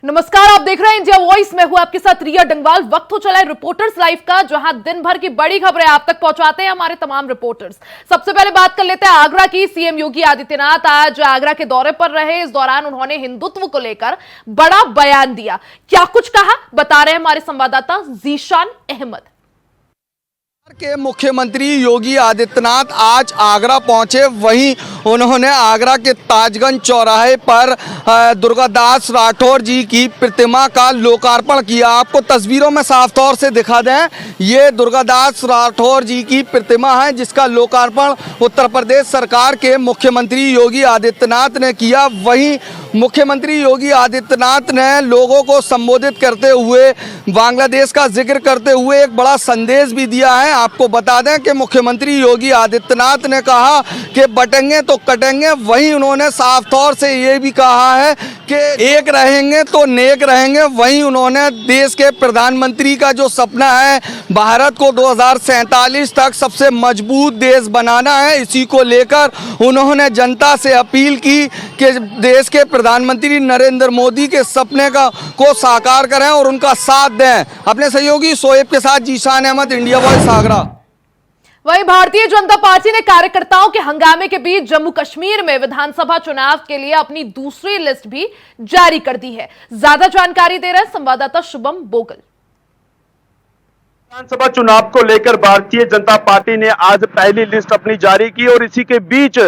नमस्कार, आप देख रहे हैं इंडिया वॉइस में हूं आपके साथ रिया डंगवाल। वक्त हो चला है रिपोर्टर्स लाइव का, जहां दिन भर की बड़ी खबरें आप तक पहुंचाते हैं हमारे तमाम रिपोर्टर्स। सबसे पहले बात कर लेते हैं आगरा की। सीएम योगी आदित्यनाथ आज आगरा के दौरे पर रहे। इस दौरान उन्होंने हिंदुत्व को लेकर बड़ा बयान दिया। क्या कुछ कहा, बता रहे हैं हमारे संवाददाता जीशान अहमद। के मुख्यमंत्री योगी आदित्यनाथ आज आगरा पहुंचे। वहीं उन्होंने आगरा के ताजगंज चौराहे पर दुर्गादास राठौर जी की प्रतिमा का लोकार्पण किया। आपको तस्वीरों में साफ तौर से दिखा दें, ये दुर्गादास राठौर जी की प्रतिमा है जिसका लोकार्पण उत्तर प्रदेश सरकार के मुख्यमंत्री योगी आदित्यनाथ ने किया। वहीं मुख्यमंत्री योगी आदित्यनाथ ने लोगों को संबोधित करते हुए बांग्लादेश का जिक्र करते हुए एक बड़ा संदेश भी दिया है। आपको बता दें कि मुख्यमंत्री योगी आदित्यनाथ ने कहा कि बटेंगे तो कटेंगे। वहीं उन्होंने साफ तौर से ये भी कहा है कि एक रहेंगे तो नेक रहेंगे। वहीं उन्होंने देश के प्रधानमंत्री का जो सपना है भारत को 2047 तक सबसे मजबूत देश बनाना है, इसी को लेकर उन्होंने जनता से अपील की कि देश के प्रधानमंत्री नरेंद्र मोदी के सपने को साकार करें और उनका साथ दें। अपने सहयोगी शोएब के साथ जीशान अहमद, इंडिया वॉइस आगरा। वहीं भारतीय जनता पार्टी ने कार्यकर्ताओं के हंगामे के बीच जम्मू कश्मीर में विधानसभा चुनाव के लिए अपनी दूसरी लिस्ट भी जारी कर दी है। ज्यादा जानकारी दे रहे हैं संवाददाता शुभम बोगल। विधानसभा चुनाव को लेकर भारतीय जनता पार्टी ने आज पहली लिस्ट अपनी जारी की और इसी के बीच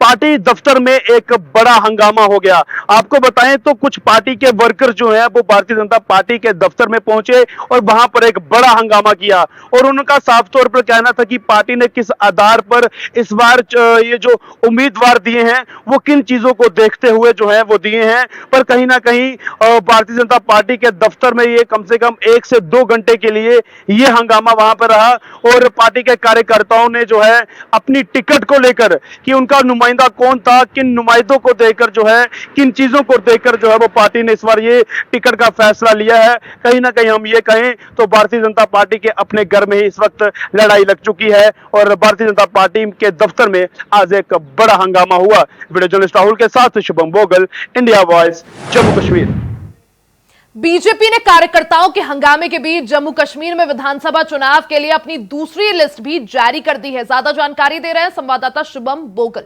पार्टी दफ्तर में एक बड़ा हंगामा हो गया। आपको बताएं तो कुछ पार्टी के वर्कर जो हैं वो भारतीय जनता पार्टी के दफ्तर में पहुंचे और वहां पर एक बड़ा हंगामा किया और उनका साफ तौर पर कहना था कि पार्टी ने किस आधार पर इस बार ये जो उम्मीदवार दिए हैं वो किन चीजों को देखते हुए जो है वो दिए हैं। पर कहीं ना कहीं भारतीय जनता पार्टी के दफ्तर में ये कम से कम 1 से 2 घंटे के लिए ये हंगामा वहां पर रहा और पार्टी के कार्यकर्ताओं ने जो है अपनी टिकट को लेकर कि उनका नुमाइंदा कौन था, किन नुमाइंदों को देकर जो है किन चीजों को देकर जो है वो पार्टी ने इस बार ये टिकट का फैसला लिया है। कहीं ना कहीं हम ये कहें तो भारतीय जनता पार्टी के अपने घर में ही इस वक्त लड़ाई लग चुकी है और भारतीय जनता पार्टी के दफ्तर में आज एक बड़ा हंगामा हुआ। वीडियो जर्नलिस्ट राहुल के साथ Shubham Bogle, India voice, Jammu Kashmir. BJP ने कार्यकर्ताओं के हंगामे के बीच जम्मू कश्मीर में विधानसभा चुनाव के लिए अपनी दूसरी लिस्ट भी जारी कर दी है। ज्यादा जानकारी दे रहे हैं संवाददाता शुभम बोगल।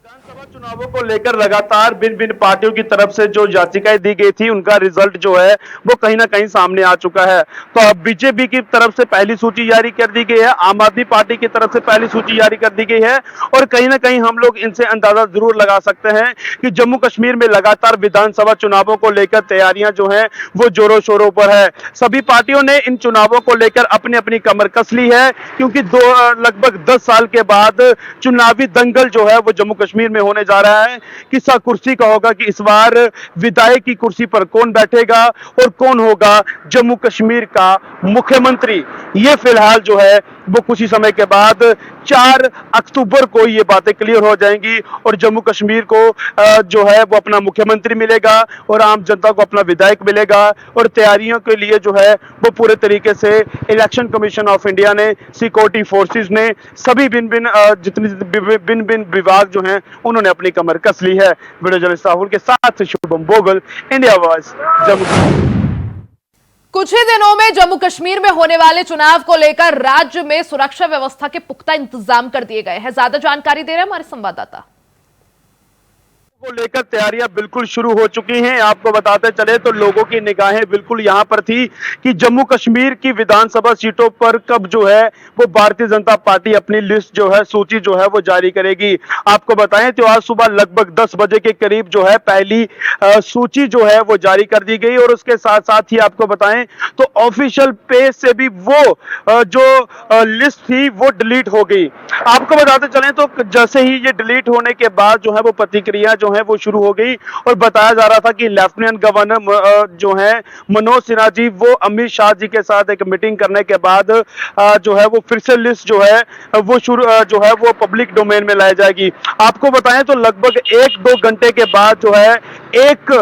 विधानसभा चुनावों को लेकर लगातार भिन्न भिन्न पार्टियों की तरफ से जो याचिकाएं दी गई थी उनका रिजल्ट जो है वो कहीं ना कहीं सामने आ चुका है। तो अब बीजेपी की तरफ से पहली सूची जारी कर दी गई है, आम आदमी पार्टी की तरफ से पहली सूची जारी कर दी गई है और कहीं ना कहीं हम लोग इनसे अंदाजा जरूर लगा सकते हैं कि जम्मू कश्मीर में लगातार विधानसभा चुनावों को लेकर तैयारियां जो है वो जोरों शोरों पर है। सभी पार्टियों ने इन चुनावों को लेकर अपनी अपनी कमर कस ली है क्योंकि लगभग 10 साल के बाद चुनावी दंगल जो है वो जम्मू कश्मीर में होने जा रहा है। किस्सा कुर्सी का होगा कि इस बार विधायक की कुर्सी पर कौन बैठेगा और कौन होगा जम्मू कश्मीर का मुख्यमंत्री। ये फिलहाल जो है वो कुछ ही समय के बाद 4 अक्टूबर को ये बातें क्लियर हो जाएंगी और जम्मू कश्मीर को जो है वो अपना मुख्यमंत्री मिलेगा और आम जनता को अपना विधायक मिलेगा। और तैयारियों के लिए जो है वो पूरे तरीके से इलेक्शन कमीशन ऑफ इंडिया ने, सिक्योरिटी फोर्सेस ने, सभी भिन्न भिन्न विभाग जो हैं उन्होंने अपनी कमर कस ली है। वीडियो जर्नलिस्ट राहुल के साथ Shubham Bogle, India voice, Jammu. कुछ ही दिनों में जम्मू कश्मीर में होने वाले चुनाव को लेकर राज्य में सुरक्षा व्यवस्था के पुख्ता इंतजाम कर दिए गए हैं। ज्यादा जानकारी दे रहे हैं हमारे संवाददाता। को लेकर तैयारियां बिल्कुल शुरू हो चुकी हैं। आपको बताते चले तो लोगों की निगाहें बिल्कुल यहां पर थी कि जम्मू कश्मीर की विधानसभा सीटों पर कब जो है वो भारतीय जनता पार्टी अपनी लिस्ट जो है, सूची जो है वो जारी करेगी। आपको बताएं तो आज सुबह लगभग 10 बजे के करीब जो है पहली सूची जो है वो जारी कर दी गई और उसके साथ साथ ही आपको बताएं तो ऑफिशियल पेज से भी वो जो लिस्ट थी वो डिलीट हो गई। आपको बताते चले तो जैसे ही ये डिलीट होने के बाद जो है वो प्रतिक्रिया जो है वो शुरू हो गई और बताया जा रहा था कि लेफ्टिनेंट गवर्नर जो है मनोज सिन्हा जी वो अमित शाह जी के साथ एक मीटिंग करने के बाद जो है वो फिर से लिस्ट जो है वो जो है वो पब्लिक डोमेन में लाई जाएगी। आपको बताएं तो लगभग 1-2 घंटे के बाद जो है एक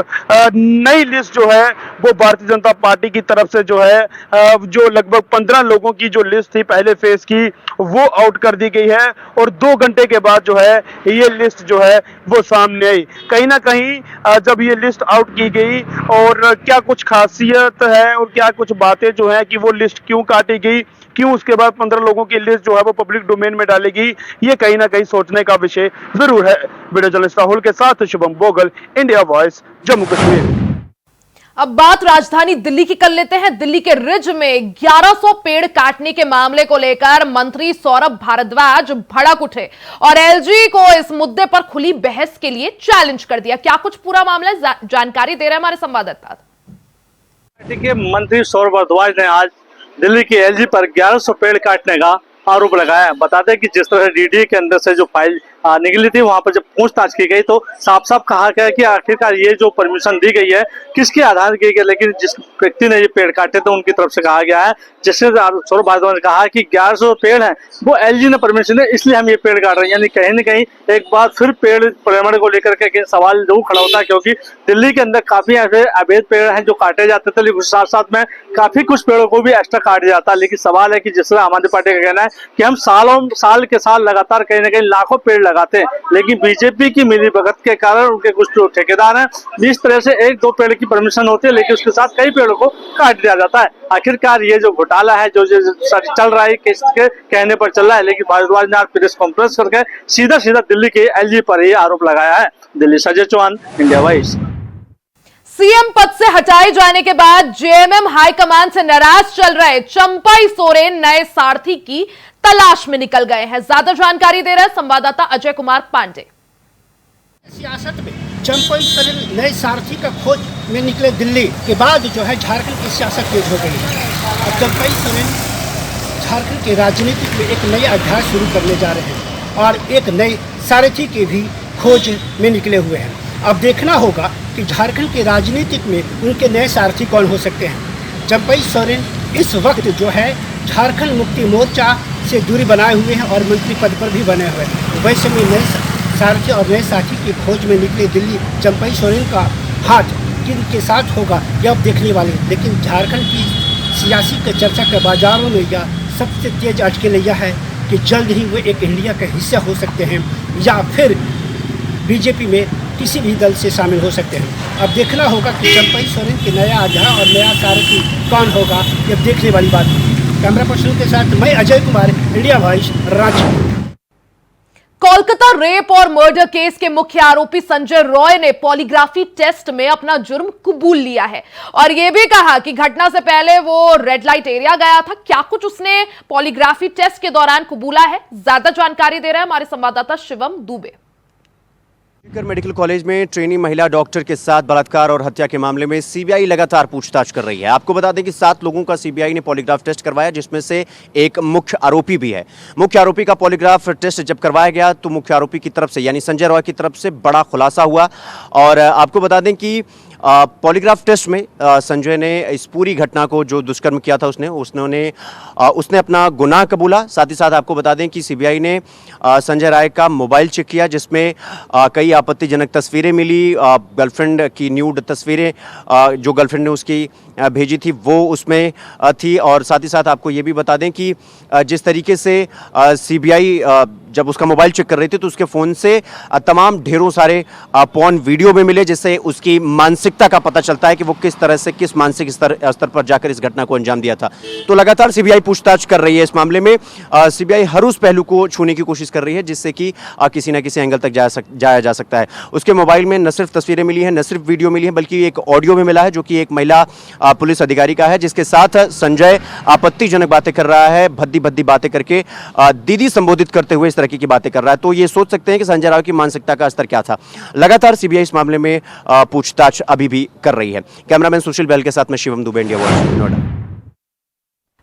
नई लिस्ट जो है वो भारतीय जनता पार्टी की तरफ से जो है जो लगभग 15 लोगों की जो लिस्ट थी पहले फेज की वो आउट कर दी गई है और 2 घंटे के बाद जो है ये लिस्ट जो है वो सामने गई। कहीं ना कहीं जब ये लिस्ट आउट की गई और क्या कुछ खासियत है और क्या कुछ बातें जो है कि वो लिस्ट क्यों काटी गई, क्यों उसके बाद 15 लोगों की लिस्ट जो है वो पब्लिक डोमेन में डालेगी, ये कहीं ना कहीं सोचने का विषय जरूर है। वीडियो जर्नलिस्ट राहुल के साथ Shubham Bogle, India voice, Jammu Kashmir. अब बात राजधानी दिल्ली की कर लेते हैं। दिल्ली के रिज में 1100 पेड़ काटने के मामले को लेकर मंत्री सौरभ भारद्वाज भड़क उठे और एलजी को इस मुद्दे पर खुली बहस के लिए चैलेंज कर दिया। क्या कुछ पूरा मामला जानकारी दे रहे हैं हमारे संवाददाता। के मंत्री सौरभ भारद्वाज ने आज दिल्ली के एलजी पर 1100 पेड़ काटने का आरोप लगाया। बता दें कि जिस तरह डीडी के अंदर से जो फाइल निकली थी, वहां पर जब पूछताछ की गई तो साफ साफ कहा गया कि आखिरकार ये जो परमिशन दी गई है किसके आधार पर की गई, लेकिन जिस व्यक्ति ने ये पेड़ काटे थे उनकी तरफ से कहा गया है, जिससे सौरभ भारद्वाज ने कहा कि 1100 पेड़ हैं वो एलजी ने परमिशन है, इसलिए हम ये पेड़ काट रहे हैं। यानी कहीं न कहीं एक बार फिर पेड़ पर्यावरण को लेकर के सवाल जरूर खड़ा होता है, क्योंकि दिल्ली के अंदर काफी ऐसे अवैध पेड़ हैं जो काटे जाते थे, लेकिन साथ साथ में काफी कुछ पेड़ों को भी एक्स्ट्रा काट जाता है। लेकिन सवाल है कि जिस तरह आम आदमी पार्टी का कहना है कि हम साल के साल लगातार कहीं ना कहीं लाखों पेड़ लगाते हैं, लेकिन बीजेपी की मिलीभगत के कारण उनके कुछ जो ठेकेदार हैं इस तरह से 1-2 पेड़ की परमिशन होती है, लेकिन उसके साथ कई पेड़ों को काट दिया जाता है। आखिरकार ये जो घोटाला है जो चल रहा है किसके कहने पर चल रहा है, लेकिन भारद्वाज ने आज प्रेस कॉन्फ्रेंस करके सीधा दिल्ली के एलजी पर ये आरोप लगाया है। दिल्ली से Ajay Chauhan, India voice. CM पद से हटाए जाने के बाद जेएमएम हाईकमान से नाराज चल रहे चंपई सोरेन नए सारथी की तलाश में निकल गए हैं। ज्यादा जानकारी दे रहे हैं संवाददाता अजय कुमार पांडे। सियासत में चंपई सोरेन नए सारथी का खोज में निकले दिल्ली के बाद जो है झारखंड की सियासत तेज हो गई है। अब चंपई सोरेन झारखंड के राजनीति में एक नया अध्याय शुरू करने जा रहे हैं और एक नए सारथी के भी खोज में निकले हुए हैं। अब देखना होगा कि झारखंड के राजनीतिक में उनके नए सारथी कौन हो सकते हैं। चंपई सोरेन इस वक्त जो है झारखंड मुक्ति मोर्चा से दूरी बनाए हुए हैं और मंत्री पद पर भी बने हुए हैं। वैसे में नए सारथी और नए साथी की खोज में निकले दिल्ली चंपई सोरेन का हाथ किन के साथ होगा यह अब देखने वाले। लेकिन झारखंड की सियासी के चर्चा के बाजारों में यह सबसे तेज अटके यह है कि जल्द ही वे एक इंडिया का हिस्सा हो सकते हैं या फिर बीजेपी में किसी भी दल से शामिल हो सकते हैं। अब देखना होगा कि चंपई सोरेन के नया अध्याय और नया सारथी कौन होगा, यह देखने वाली बात है। कैमरा पर्सन के साथ मैं Ajay Kumar, India voice, Ranchi. Kolkata rape और मर्डर केस के मुख्य आरोपी संजय रॉय ने पॉलीग्राफी टेस्ट में अपना जुर्म कबूल लिया है और यह भी कहा कि घटना से पहले वो रेड लाइट एरिया गया था। क्या कुछ उसने पॉलीग्राफी टेस्ट के दौरान कबूला है, ज्यादा जानकारी दे रहे हैं हमारे संवाददाता शिवम दुबे। मेडिकल कॉलेज में ट्रेनी महिला डॉक्टर के साथ बलात्कार और हत्या के मामले में सीबीआई लगातार पूछताछ कर रही है। आपको बता दें कि 7 लोगों का सीबीआई ने पॉलीग्राफ टेस्ट करवाया, जिसमें से एक मुख्य आरोपी भी है। मुख्य आरोपी का पॉलीग्राफ टेस्ट जब करवाया गया तो मुख्य आरोपी की तरफ से यानी संजय रॉय की तरफ से बड़ा खुलासा हुआ और आपको बता दें कि पॉलीग्राफ टेस्ट में संजय ने इस पूरी घटना को, जो दुष्कर्म किया था उसने अपना गुनाह कबूला। साथ ही साथ आपको बता दें कि सीबीआई ने संजय राय का मोबाइल चेक किया, जिसमें कई आपत्तिजनक तस्वीरें मिली। गर्लफ्रेंड की न्यूड तस्वीरें जो गर्लफ्रेंड ने उसकी भेजी थी वो उसमें थी। और साथ ही साथ आपको ये भी बता दें कि जिस तरीके से सीबीआई जब उसका मोबाइल चेक कर रही थी तो उसके फ़ोन से तमाम ढेरों सारे पॉर्न वीडियो भी मिले, जिससे उसकी मानसिकता का पता चलता है कि वो किस तरह से किस मानसिक स्तर पर जाकर इस घटना को अंजाम दिया था। तो लगातार सीबीआई पूछताछ कर रही है इस मामले में। सीबीआई हर उस पहलू को छूने की कोशिश कर रही है जिससे कि किसी न किसी एंगल तक जाया जा सकता है। उसके मोबाइल में न सिर्फ तस्वीरें मिली हैं, न सिर्फ वीडियो मिली है, बल्कि एक ऑडियो भी मिला है जो कि एक महिला पुलिस अधिकारी का है, जिसके साथ संजय आपत्तिजनक बातें कर रहा है, भद्दी भद्दी बातें करके दीदी संबोधित करते हुए इस तरह की बातें कर रहा है। तो ये सोच सकते हैं कि संजय राव की मानसिकता का स्तर क्या था। लगातार सीबीआई इस मामले में पूछताछ अभी भी कर रही है। कैमरामैन सुशील बैल के साथ में शिवम दुबे, इंडिया वॉइस, नोएडा।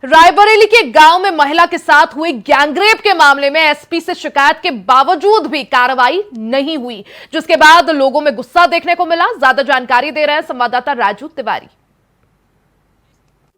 रायबरेली के गांव में महिला के साथ हुए गैंगरेप के मामले में एसपी से शिकायत के बावजूद भी कार्रवाई नहीं हुई, जिसके बाद लोगों में गुस्सा देखने को मिला। ज्यादा जानकारी दे रहे हैं संवाददाता राजू तिवारी।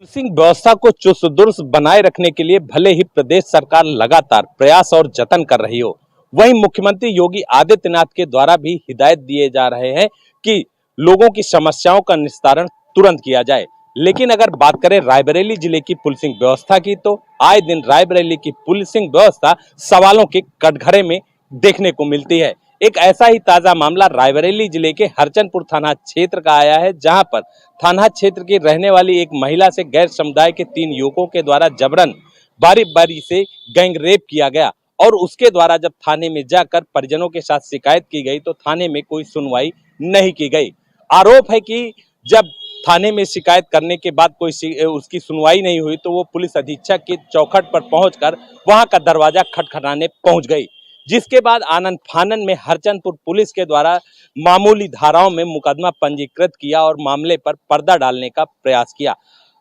पुलिसिंग व्यवस्था को चुस्त दुरुस्त बनाए रखने के लिए भले ही प्रदेश सरकार लगातार प्रयास और जतन कर रही हो, वहीं मुख्यमंत्री योगी आदित्यनाथ के द्वारा भी हिदायत दिए जा रहे हैं कि लोगों की समस्याओं का निस्तारण तुरंत किया जाए। लेकिन अगर बात करें रायबरेली जिले की पुलिसिंग व्यवस्था की, तो आए दिन रायबरेली की पुलिसिंग व्यवस्था सवालों के कटघरे में देखने को मिलती है। एक ऐसा ही ताजा मामला रायबरेली जिले के हरचंदपुर थाना क्षेत्र का आया है, जहां पर थाना क्षेत्र की रहने वाली एक महिला से गैर समुदाय के 3 युवकों के द्वारा जबरन बारी बारी से गैंग रेप किया गया और उसके द्वारा जब थाने में जाकर परिजनों के साथ शिकायत की गई तो थाने में कोई सुनवाई नहीं की गई। आरोप है कि जब थाने में शिकायत करने के बाद उसकी सुनवाई नहीं हुई तो वो पुलिस अधीक्षक की चौखट पर पहुंचकर वहां का दरवाजा खटखटाने पहुंच गई, जिसके बाद आनन फानन में हरचंदपुर पुलिस के द्वारा मामूली धाराओं में मुकदमा पंजीकृत किया और मामले पर पर्दा डालने का प्रयास किया।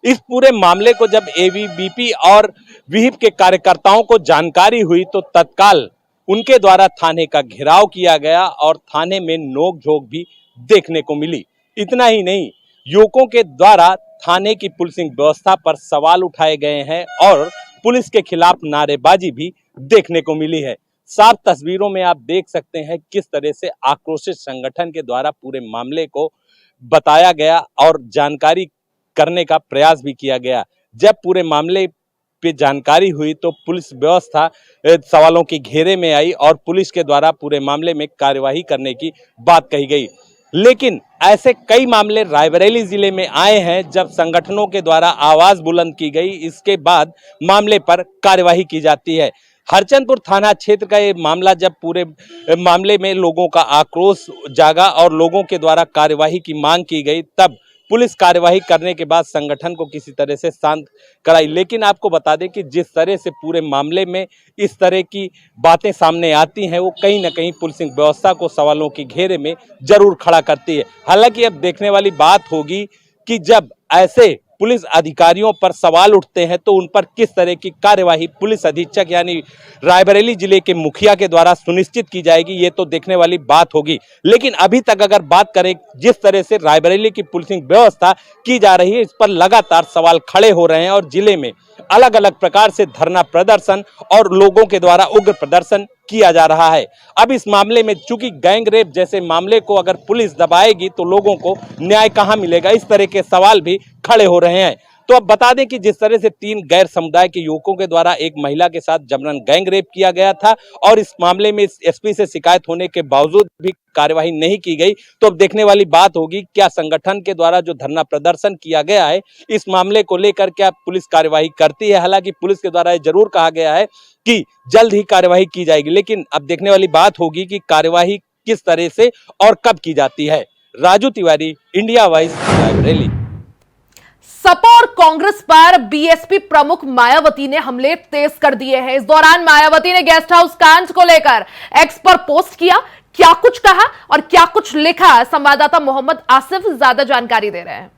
इस पूरे मामले को जब एबीवीपी और विहिप के कार्यकर्ताओं को जानकारी हुई तो तत्काल उनके द्वारा थाने का घेराव किया गया और थाने में नोकझोंक भी देखने को मिली। इतना ही नहीं, युवकों के द्वारा थाने की पुलिसिंग व्यवस्था पर सवाल उठाए गए हैं और पुलिस के खिलाफ नारेबाजी भी देखने को मिली है। साफ तस्वीरों में आप देख सकते हैं किस तरह से आक्रोशित संगठन के द्वारा पूरे मामले को बताया गया और जानकारी करने का प्रयास भी किया गया। जब पूरे मामले पे जानकारी हुई तो पुलिस व्यवस्था सवालों के घेरे में आई और पुलिस के द्वारा पूरे मामले में कार्यवाही करने की बात कही गई। लेकिन ऐसे कई मामले रायबरेली जिले में आए हैं जब संगठनों के द्वारा आवाज बुलंद की गई, इसके बाद मामले पर कार्यवाही की जाती है। हरचंदपुर थाना क्षेत्र का ये मामला जब पूरे मामले में लोगों का आक्रोश जागा और लोगों के द्वारा कार्यवाही की मांग की गई, तब पुलिस कार्यवाही करने के बाद संगठन को किसी तरह से शांत कराई। लेकिन आपको बता दें कि जिस तरह से पूरे मामले में इस तरह की बातें सामने आती हैं वो कहीं ना कहीं पुलिसिंग व्यवस्था को सवालों के घेरे में जरूर खड़ा करती है। हालांकि अब देखने वाली बात होगी कि जब ऐसे पुलिस अधिकारियों पर सवाल उठते हैं तो उन पर किस तरह की कार्यवाही पुलिस अधीक्षक यानी रायबरेली जिले के मुखिया के द्वारा सुनिश्चित की जाएगी, ये तो देखने वाली बात होगी। लेकिन अभी तक अगर बात करें जिस तरह से रायबरेली की पुलिसिंग व्यवस्था की जा रही है, इस पर लगातार सवाल खड़े हो रहे हैं और जिले में अलग अलग प्रकार से धरना प्रदर्शन और लोगों के द्वारा उग्र प्रदर्शन किया जा रहा है। अब इस मामले में चूंकि गैंग रेप जैसे मामले को अगर पुलिस दबाएगी तो लोगों को न्याय कहां मिलेगा, इस तरह के सवाल भी खड़े हो रहे हैं। तो अब बता दें कि जिस तरह से 3 गैर समुदाय के युवकों के द्वारा एक महिला के साथ जबरन गैंग रेप किया गया था और इस मामले में एसपी से शिकायत होने के बावजूद भी कार्यवाही नहीं की गई, तो अब देखने वाली बात होगी क्या संगठन के द्वारा जो धरना प्रदर्शन किया गया है इस मामले को लेकर क्या पुलिस कार्यवाही करती है। हालांकि पुलिस के द्वारा जरूर कहा गया है कि जल्द ही कार्यवाही की जाएगी, लेकिन अब देखने वाली बात होगी कि कार्यवाही किस तरह से और कब की जाती है। Raju Tiwari, India Voice, Raebareli. सपा और कांग्रेस पर बीएसपी प्रमुख मायावती ने हमले तेज कर दिए हैं। इस दौरान मायावती ने गेस्ट हाउस कांड को लेकर एक्स पर पोस्ट किया, क्या कुछ कहा और क्या कुछ लिखा, संवाददाता मोहम्मद आसिफ ज्यादा जानकारी दे रहे हैं।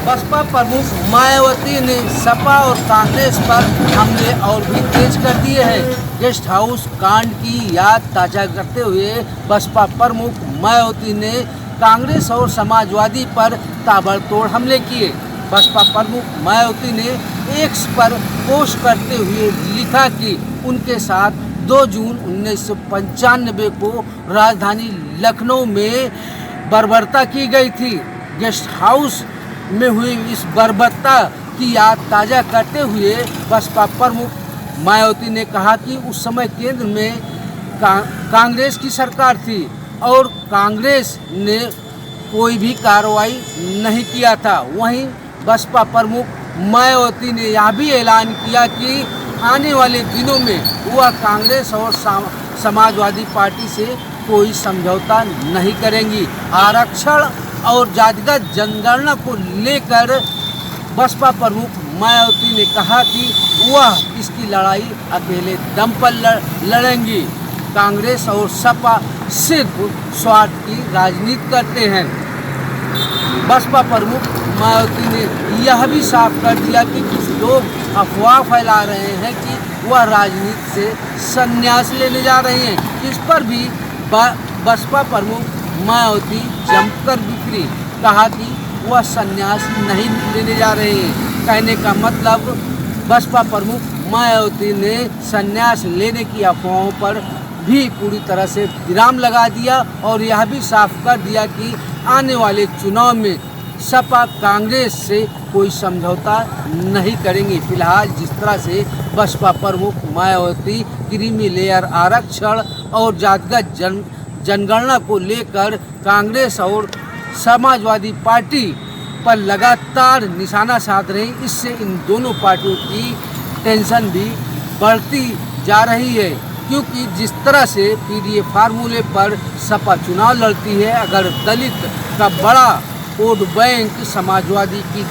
बसपा प्रमुख मायावती ने सपा और कांग्रेस पर हमले और भी तेज कर दिए हैं। गेस्ट हाउस कांड की याद ताजा करते हुए बसपा प्रमुख मायावती ने कांग्रेस और समाजवादी पर ताबड़तोड़ हमले किए। बसपा प्रमुख मायावती ने एक्स पर पोस्ट करते हुए लिखा कि उनके साथ 2 जून 1995 को राजधानी लखनऊ में बर्बरता की गई थी। गेस्ट हाउस में हुई इस बर्बरता की याद ताज़ा करते हुए बसपा प्रमुख मायावती ने कहा कि उस समय केंद्र में कांग्रेस की सरकार थी और कांग्रेस ने कोई भी कार्रवाई नहीं किया था। वहीं बसपा प्रमुख मायावती ने यह भी ऐलान किया कि आने वाले दिनों में वह कांग्रेस और समाजवादी पार्टी से कोई समझौता नहीं करेंगी। आरक्षण और जातिगत जनगणना को लेकर बसपा प्रमुख मायावती ने कहा कि वह इसकी लड़ाई अकेले दम पर लड़ेंगी। कांग्रेस और सपा सिर्फ स्वार्थ की राजनीति करते हैं। बसपा प्रमुख मायावती ने यह भी साफ कर दिया कि कुछ लोग अफवाह फैला रहे हैं कि वह राजनीति से संन्यास लेने जा रहे हैं। इस पर भी बसपा प्रमुख मायावती जमकर बिखरी, कहा कि वह संन्यास नहीं लेने जा रहे हैं। कहने का मतलब बसपा प्रमुख मायावती ने संन्यास लेने की अफवाहों पर भी पूरी तरह से विराम लगा दिया और यह भी साफ कर दिया कि आने वाले चुनाव में सपा कांग्रेस से कोई समझौता नहीं करेंगे। फिलहाल जिस तरह से बसपा प्रमुख मायावती क्रीमी लेयर आरक्षण और जातिगत जनगणना को लेकर कांग्रेस और समाजवादी पार्टी पर लगातार निशाना साध रही। इससे इन दोनों पार्टियों की टेंशन भी बढ़ती जा रही है, क्योंकि जिस तरह से पीडीए फार्मूले पर सपा चुनाव लड़ती है, अगर दलित का बड़ा वोट बैंक समाजवादी की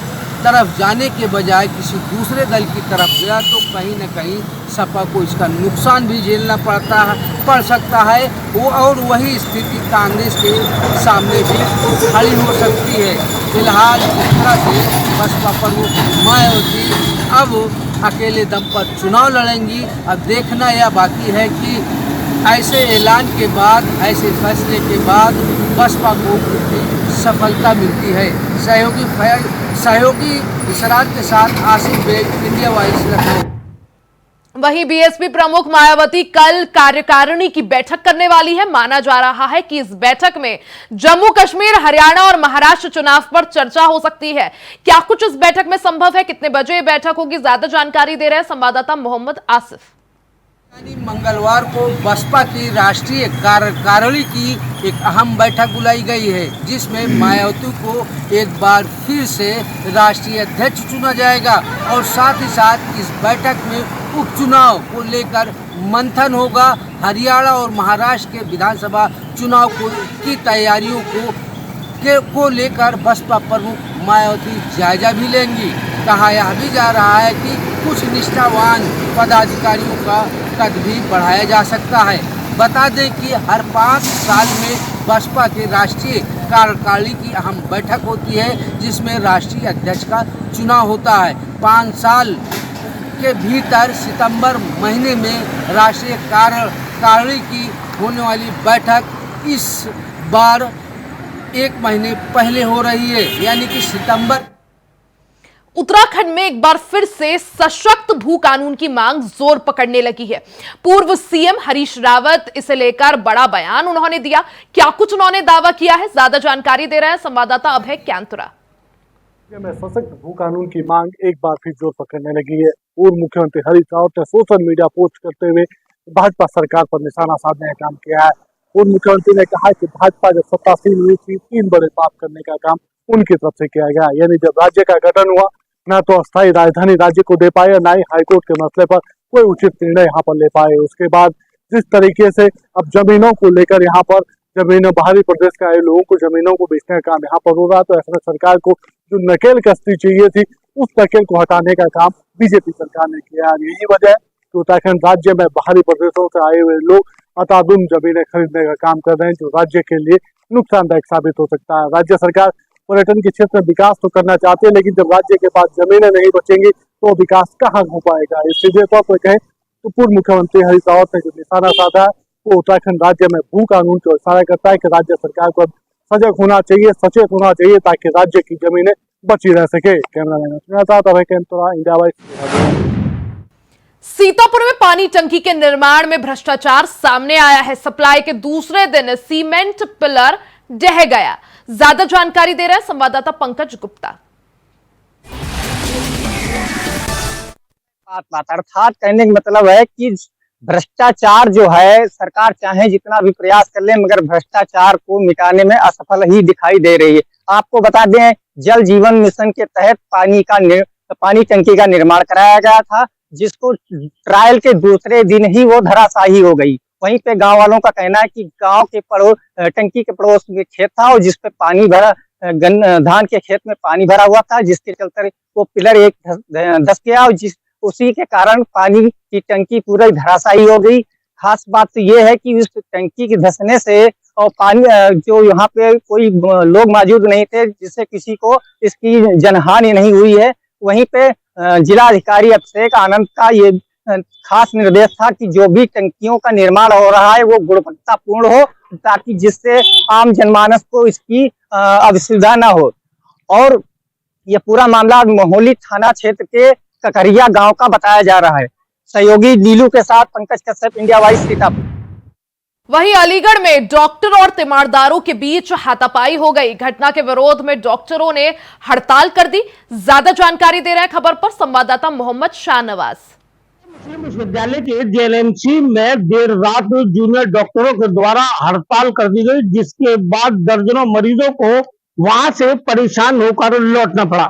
तरफ जाने के बजाय किसी दूसरे दल की तरफ गया तो कहीं न कहीं सपा को इसका नुकसान भी झेलना पड़ सकता है। वो और वही स्थिति कांग्रेस के सामने भी खड़ी हो सकती है। फिलहाल इस तरह से बसपा प्रमुख मायावती अब अकेले दम पर चुनाव लड़ेंगी। अब देखना यह बाकी है कि ऐसे ऐलान के बाद, ऐसे फैसले के बाद बसपा को कितनी सफलता मिलती है। सहयोगी इसरार के साथ आसिफ बेग, इंडिया वॉइस, लखनऊ। वहीं बीएसपी प्रमुख मायावती कल कार्यकारिणी की बैठक करने वाली है। माना जा रहा है कि इस बैठक में जम्मू कश्मीर, हरियाणा और महाराष्ट्र चुनाव पर चर्चा हो सकती है। क्या कुछ इस बैठक में संभव है, कितने बजे यह बैठक होगी, ज्यादा जानकारी दे रहे हैं संवाददाता मोहम्मद आसिफ। मंगलवार को बसपा की राष्ट्रीय कार्यकारिणी की एक अहम बैठक बुलाई गई है, जिसमें मायावती को एक बार फिर से राष्ट्रीय अध्यक्ष चुना जाएगा और साथ ही साथ इस बैठक में उपचुनाव को लेकर मंथन होगा। हरियाणा और महाराष्ट्र के विधानसभा चुनाव की तैयारियों को लेकर बसपा प्रमुख मायावती जायजा भी लेंगी। कहा यह भी जा रहा है कि कुछ निष्ठावान पदाधिकारियों का कद भी बढ़ाया जा सकता है। बता दें कि हर 5 साल में बसपा के राष्ट्रीय कार्यकारिणी की अहम बैठक होती है, जिसमें राष्ट्रीय अध्यक्ष का चुनाव होता है। 5 साल के भीतर सितंबर महीने में राष्ट्रीय कार्यकारिणी की होने वाली बैठक इस बार 1 महीने पहले हो रही है, यानी कि सितंबर। उत्तराखंड में एक बार फिर से सशक्त भू कानून की मांग जोर पकड़ने लगी है। पूर्व सीएम हरीश रावत इसे लेकर बड़ा बयान उन्होंने दिया। क्या कुछ उन्होंने दावा किया है, ज्यादा जानकारी दे रहे हैं संवाददाता अभय कैंतुरा। में सशक्त भू कानून की मांग एक बार फिर जोर पकड़ने लगी है। पूर्व मुख्यमंत्री हरीश रावत ने सोशल मीडिया पोस्ट करते हुए भाजपा सरकार पर निशाना साधने का काम किया है। पूर्व मुख्यमंत्री ने कहा कि भाजपा जब सत्तासीन हुई थी, 3 बड़े पाप करने का काम उनकी तरफ से किया गया। यानी जब राज्य का गठन हुआ, ना तो अस्थायी राजधानी राज्य को दे पाए, ना ही हाईकोर्ट के मसले पर कोई उचित निर्णय यहाँ पर ले पाए। उसके बाद जिस तरीके से अब जमीनों को लेकर यहाँ पर जमीनों बाहरी प्रदेश के आए लोगों को जमीनों को बेचने का काम यहाँ पर हो रहा, तो ऐसे में सरकार को जो नकेल कसती चाहिए थी, उस नकेल को हटाने का काम बीजेपी सरकार ने किया। यही वजह है कि उत्तराखंड राज्य में बाहरी प्रदेशों से आए हुए लोग अंधाधुंध जमीनें खरीदने का काम कर रहे हैं, जो राज्य के लिए नुकसानदायक साबित हो सकता है। राज्य सरकार पर्यटन के क्षेत्र में विकास तो करना चाहते हैं, लेकिन जब राज्य के पास जमीनें नहीं बचेंगी तो विकास कहाँ हो पाएगा। इस सीधे तौर पर कहें तो पूर्व मुख्यमंत्री हरीश रावत ने जो निशाना साधा है, वो उत्तराखंड राज्य में भू कानून को इशारा करता है कि राज्य सरकार को सजग होना चाहिए, सचेत होना चाहिए, ताकि राज्य की जमीनें बची रह सके। Cameraman India voice. सीतापुर में पानी टंकी के निर्माण में भ्रष्टाचार सामने आया है। सप्लाई के दूसरे दिन सीमेंट पिलर ढह गया। ज्यादा जानकारी दे रहे हैं संवाददाता पंकज गुप्ता। अर्थात कहने का मतलब है कि भ्रष्टाचार जो है, सरकार चाहे जितना भी प्रयास कर ले, मगर भ्रष्टाचार को मिटाने में असफल ही दिखाई दे रही है। आपको बता दें, जल जीवन मिशन के तहत पानी टंकी का निर्माण कराया गया था, जिसको ट्रायल के दूसरे दिन ही वो धराशायी हो गई। वहीं पे गांव वालों का कहना है कि गांव के टंकी के पड़ोस में खेत था और जिसपे पानी भरा, धान के खेत में पानी भरा हुआ था, जिसके चलते वो पिलर एक धस गया और उसी के कारण पानी की टंकी पूरी धराशायी हो गई। खास बात तो ये है कि इस टंकी के धसने से और पानी जो यहाँ पे कोई लोग मौजूद नहीं थे, जिससे किसी को इसकी जनहानि नहीं हुई है। वहीं पे जिला अधिकारी अभिषेक आनंद का ये खास निर्देश था कि जो भी टंकियों का निर्माण हो रहा है वो गुणवत्तापूर्ण हो, ताकि जिससे आम जनमानस को इसकी असुविधा न हो। और ये पूरा मामला मोहली थाना क्षेत्र के ककरिया गांव का बताया जा रहा है। सहयोगी नीलू के साथ पंकज कश्यप, इंडिया वॉइस, सीतापुर। वहीं अलीगढ़ में डॉक्टर और तीमारदारों के बीच हाथापाई हो गई। घटना के विरोध में डॉक्टरों ने हड़ताल कर दी। ज्यादा जानकारी दे रहे हैं खबर पर संवाददाता मोहम्मद शाहनवाज। विश्वविद्यालय के जेएलएमसी में देर रात जूनियर डॉक्टरों के द्वारा हड़ताल कर दी गई, जिसके बाद दर्जनों मरीजों को वहां से परेशान होकर लौटना पड़ा।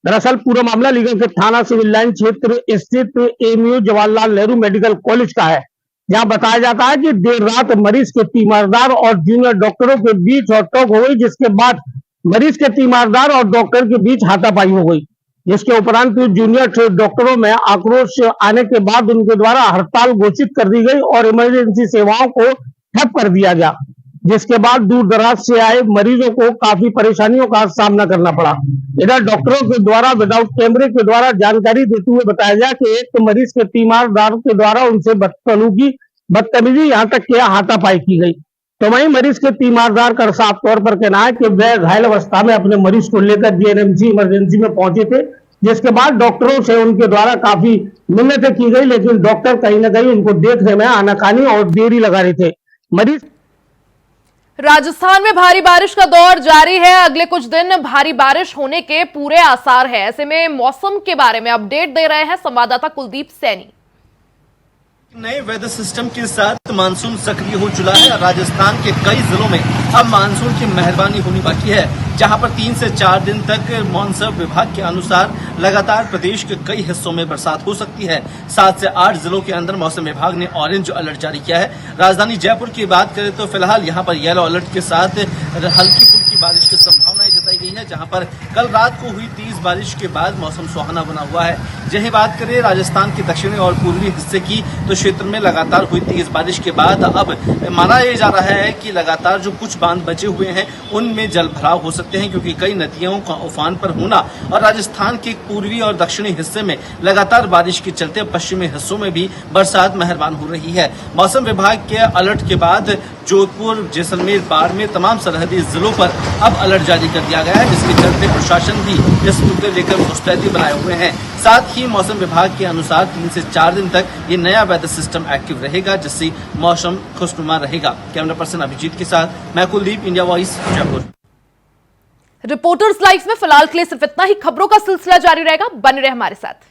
दरअसल पूरा मामला लीगंज के थाना सिविल लाइन क्षेत्र स्थित MU Jawaharlal Nehru medical college का है, जहां बताया जाता है कि देर रात मरीज के तीमारदार और जूनियर डॉक्टरों के बीच नोक-झोंक हो गई, जिसके बाद मरीज के तीमारदार और डॉक्टर के बीच हाथापाई हो गई। जिसके उपरांत जूनियर डॉक्टरों में आक्रोश आने के बाद उनके द्वारा हड़ताल घोषित कर दी गई और इमरजेंसी सेवाओं को ठप कर दिया गया, जिसके बाद दूर दराज से आए मरीजों को काफी परेशानियों का सामना करना पड़ा। इधर डॉक्टरों के द्वारा विदाउट कैमरे के द्वारा जानकारी देते हुए बताया गया कि एक मरीज के तीमारदार के द्वारा उनसे बदतमीजी यहाँ तक कि हाथापाई की गई। तो वहीं मरीज के तीमारदार का साफ तौर पर कहना है कि वह घायल अवस्था में अपने मरीज को लेकर जेएनएमसी इमरजेंसी में पहुंचे थे, जिसके बाद डॉक्टरों से उनके द्वारा काफी मिन्नतें की गई, लेकिन डॉक्टर कहीं ना कहीं उनको देखने में आनाकानी और देरी लगा रहे थे। मरीज राजस्थान में भारी बारिश का दौर जारी है। अगले कुछ दिन भारी बारिश होने के पूरे आसार है। ऐसे में मौसम के बारे में अपडेट दे रहे हैं संवाददाता कुलदीप सैनी। नए वेदर सिस्टम के साथ मानसून सक्रिय हो चुका है। राजस्थान के कई जिलों में अब मानसून की मेहरबानी होनी बाकी है, जहां पर 3 से 4 दिन तक मौसम विभाग के अनुसार लगातार प्रदेश के कई हिस्सों में बरसात हो सकती है। 7 से 8 जिलों के अंदर मौसम विभाग ने ऑरेंज अलर्ट जारी किया है। राजधानी जयपुर की बात करें तो फिलहाल यहां पर येलो अलर्ट के साथ हल्की फुल्की बारिश की संभावनाएं जताई गई है, जहां पर कल रात को हुई तेज बारिश के बाद मौसम सुहाना बना हुआ है। यही बात करें राजस्थान के दक्षिणी और पूर्वी हिस्से की, तो क्षेत्र में लगातार हुई तेज बारिश के बाद अब माना यह जा रहा है कि लगातार जो कुछ बांध बचे हुए हैं उनमें जल भराव हो सकते हैं, क्योंकि कई नदियों का उफान पर होना और राजस्थान के पूर्वी और दक्षिणी हिस्से में लगातार बारिश के चलते पश्चिमी हिस्सों में भी बरसात मेहरबान हो रही है। मौसम विभाग के अलर्ट के बाद जोधपुर, जैसलमेर, बाड़मेर तमाम सरहदी जिलों पर अब अलर्ट जारी कर दिया गया है, जिसके चलते प्रशासन भी इस मुद्दे लेकर मुस्तैदी बनाए हुए हैं। साथ ही मौसम विभाग के अनुसार 3 से 4 दिन तक ये नया वेदर सिस्टम एक्टिव रहेगा, जिससे मौसम खुशनुमा रहेगा। कैमरा पर्सन अभिजीत के साथ मैं Kuldeep, India voice, Jaipur. Reporters live में फिलहाल के लिए सिर्फ इतना ही। खबरों का सिलसिला जारी रहेगा, बने रहे हमारे साथ।